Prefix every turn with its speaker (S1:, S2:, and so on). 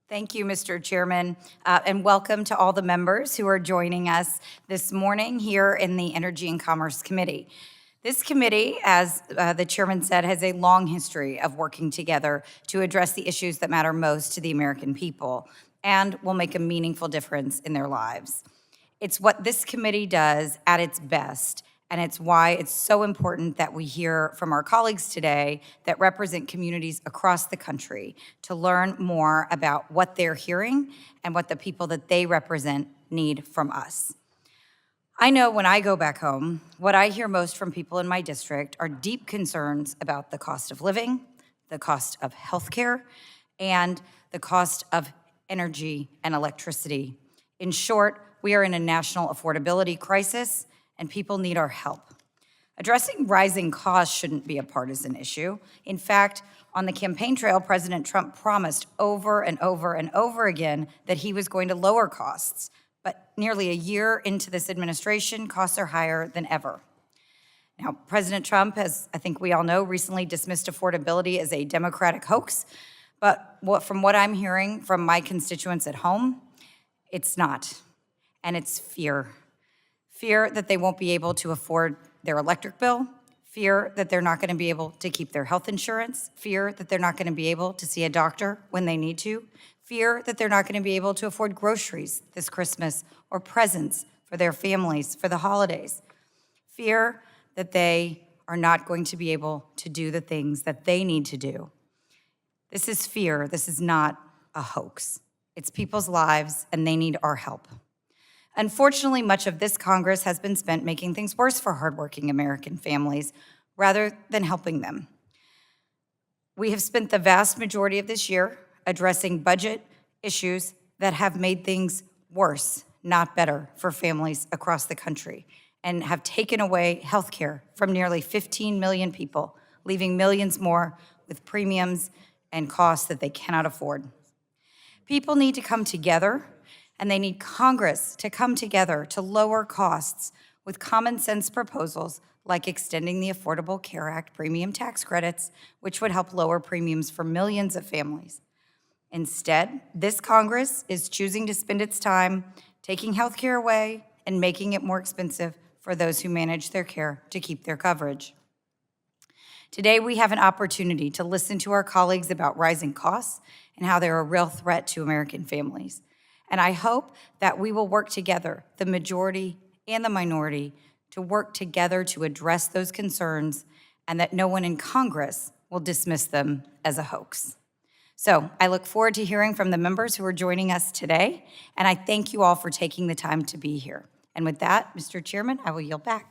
S1: Thank you, Mr. Chairman, and welcome to all the members who are joining us this morning here in the Energy and Commerce Committee. This committee, as the chairman said, has a long history of working together to address the issues that matter most to the American people and will make a meaningful difference in their lives. It's what this committee does at its best, and it's why it's so important that we hear from our colleagues today that represent communities across the country to learn more about what they're hearing and what the people that they represent need from us. I know when I go back home, what I hear most from people in my district are deep concerns about the cost of living, the cost of healthcare, and the cost of energy and electricity. In short, we are in a national affordability crisis, and people need our help. Addressing rising costs shouldn't be a partisan issue. In fact, on the campaign trail, President Trump promised over and over and over again that he was going to lower costs. But nearly a year into this administration, costs are higher than ever. Now, President Trump, as I think we all know, recently dismissed affordability as a Democratic hoax. But from what I'm hearing from my constituents at home, it's not. And it's fear. Fear that they won't be able to afford their electric bill, fear that they're not going to be able to keep their health insurance, fear that they're not going to be able to see a doctor when they need to, fear that they're not going to be able to afford groceries this Christmas or presents for their families for the holidays, fear that they are not going to be able to do the things that they need to do. This is fear. This is not a hoax. It's people's lives, and they need our help. Unfortunately, much of this Congress has been spent making things worse for hardworking American families rather than helping them. We have spent the vast majority of this year addressing budget issues that have made things worse, not better, for families across the country, and have taken away health care from nearly 15 million people, leaving millions more with premiums and costs that they cannot afford. People need to come together, and they need Congress to come together to lower costs with common sense proposals like extending the Affordable Care Act premium tax credits, which would help lower premiums for millions of families. Instead, this Congress is choosing to spend its time taking health care away and making it more expensive for those who manage their care to keep their coverage. Today, we have an opportunity to listen to our colleagues about rising costs and how they're a real threat to American families. And I hope that we will work together, the majority and the minority, to work together to address those concerns, and that no one in Congress will dismiss them as a hoax. So I look forward to hearing from the members who are joining us today, and I thank you all for taking the time to be here. And with that, Mr. Chairman, I will yield back.